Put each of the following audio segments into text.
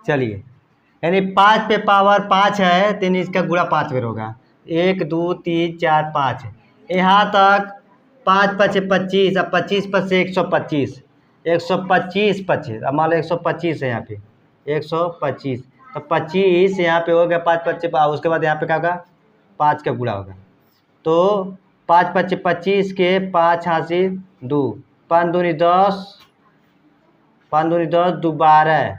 चलिए, यानी 5 पे पावर 5 है तो इसका गुणा 5 बार होगा। 1 2 3 4 5 यहाँ तक 5 5 25 अब 25 पर से 125 125 25 अब मान लो 125 है यहाँ पे 125 तो 25 यहाँ पे हो गया 5 25 उसके बाद यहाँ पे क्या होगा 5 का गुणा होगा तो 5 5 25 के 5 हासिल 2 5 दूनी 10 5 दूनी 10 2 12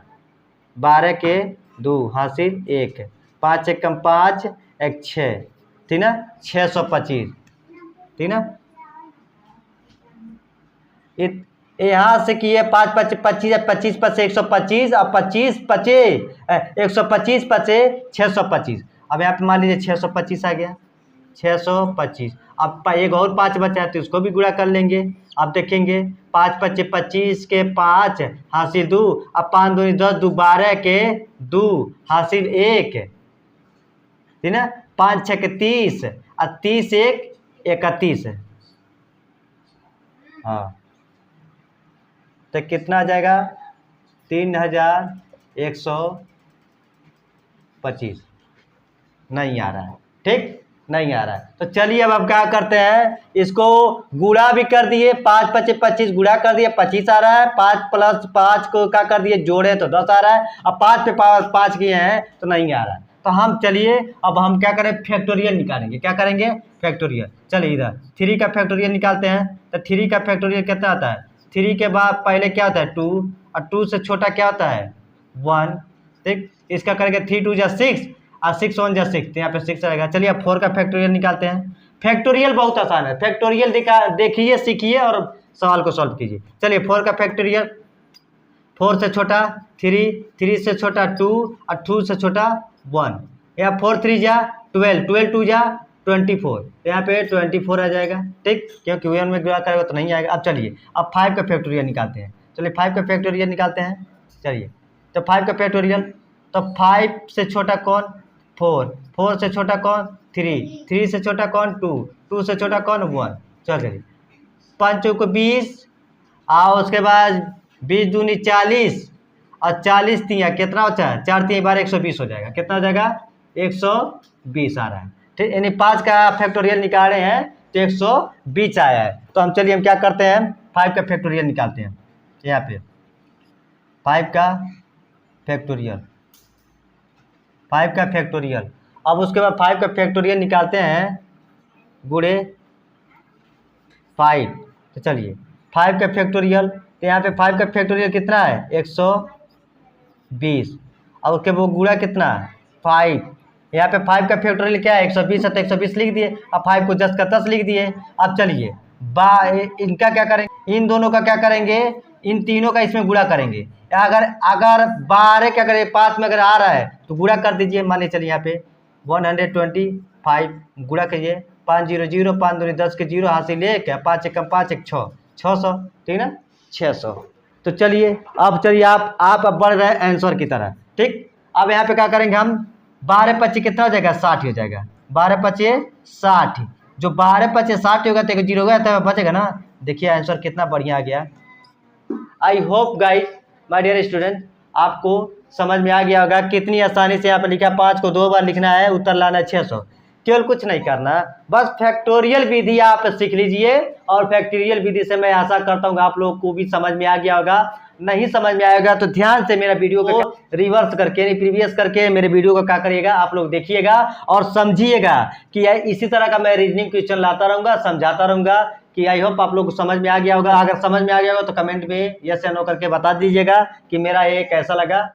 12 के 2 हासिल 1 5 1 कम 5 1 6 ठीक ना 625 ठीक ना। यहाँ से किए 5 5 25 25 पर से 125 और 25 25 125 पर से 625 अब यहाँ पे मान लीजिए 625 आ गया 625 अब एक और 5 बचा है तो उसको भी गुणा कर लेंगे। अब देखेंगे 5 5 25 के 5 हासिल 2 अब 5 दूनी 10 2 12 के 2 हासिल 1 ठीक ना 5 6 के 30 और 30 1 31 हाँ तो कितना आ जाएगा 3125 नहीं आ रहा है ठीक नहीं आ रहा है। तो चलिए अब क्या करते हैं इसको गुणा भी कर दिए 5 5 25 गुणा कर दिए 25 आ रहा है 5 प्लस 5 को क्या कर दिए जोड़े तो 10 आ रहा है अब 5 पे पावर 5 किए हैं तो नहीं आ रहा है। तो हम चलिए अब हम क्या करें फैक्टोरियल निकालेंगे। क्या करेंगे फैक्टोरियल। चलिए इधर 3 का फैक्टोरियल निकालते हैं तो 3 का फैक्टोरियल कितना आता है 3 के बाद पहले क्या होता है 2 और 2 से छोटा क्या होता है 1 ठीक इसका करेंगे 3 2 जा 6 और 6 1 जा 6 तो यहाँ पे 6 रहेगा। चलिए अब 4 का फैक्टोरियल निकालते हैं। फैक्टोरियल बहुत आसान है फैक्टोरियल देखिए सीखिए और सवाल को सॉल्व कीजिए। चलिए 4 का फैक्टोरियल 4 से छोटा 3 3 से छोटा 2 और 2 से छोटा 1 यहाँ 4 3 जा 12 12 2 जा 24 यहाँ पे 24 आ जाएगा ठीक क्योंकि 1 में गुणा करेगा तो नहीं आएगा। अब चलिए अब 5 का फैक्टोरियल निकालते हैं। चलिए 5 का फैक्टोरियल निकालते हैं। चलिए तो 5 का फैक्टोरियल तो 5 से छोटा कौन 4 4 से छोटा कौन 3 3 से छोटा कौन 2 2 से छोटा कौन 1 चलिए 5 को 20 और उसके बाद 20 दूनी 40 और 40 तिया कितना होता है 4 3 12 120 हो जाएगा। कितना हो जाएगा 120 आ रहा है ठीक यानी 5 का फैक्टोरियल निकाल रहे हैं तो 120 आया है। तो हम चलिए हम क्या करते हैं 5 का फैक्टोरियल निकालते हैं। यहाँ पे 5 का फैक्टोरियल 5 का फैक्टोरियल अब उसके बाद 5 का फैक्टोरियल निकालते हैं गुणे 5 तो चलिए 5 का फैक्टोरियल तो यहाँ पे 5 का फैक्टोरियल कितना है 120 और उसके वो गुणा कितना 5 यहाँ पे 5 का फैक्टोरियल क्या है 120 है तो 120 लिख दिए अब 5 को 10 का 10 लिख दिए। अब चलिए इनका क्या करेंगे इन दोनों का क्या करेंगे इन तीनों का इसमें गुणा करेंगे। अगर 12 क्या करें 5 में अगर आ रहा है तो गुणा कर दीजिए। मान लीजिए चलिए यहाँ पे 125 गुणा करिए 5 0 0 5 दूनी 10 के 0 हासिल 1 5 1 5 1 6 600 ठीक ना 600। तो चलिए अब चलिए आप अब बढ़ रहे हैं आंसर की तरह ठीक। अब यहाँ पे क्या करेंगे हम 12 25 कितना हो जाएगा 60 हो जाएगा 12 25 60 जो 12 25 60 होगा तो 0 होगा तो बचेगा ना। देखिए आंसर कितना बढ़िया आ गया। I hope guys my dear student आपको समझ में आ गया होगा कितनी आसानी से यहाँ पर लिखा 5 को 2 बार लिखना है उत्तर लाना है 600। केवल कुछ नहीं करना बस फैक्टोरियल विधि आप सीख लीजिए और फैक्टोरियल विधि से मैं आशा करता हूँ आप लोगों को भी समझ में आ गया होगा। नहीं समझ में आएगा तो ध्यान से मेरा वीडियो को रिवर्स करके प्रीवियस करके मेरे वीडियो को क्या करिएगा आप लोग देखिएगा और समझिएगा कि इसी तरह का मैं रीजनिंग क्वेश्चन लाता रहूँगा समझाता रहूँगा कि आई होप आप लोग को समझ में आ गया होगा। अगर समझ में आ गया होगा तो कमेंट में यस या नो करके बता दीजिएगा कि मेरा ये कैसा लगा।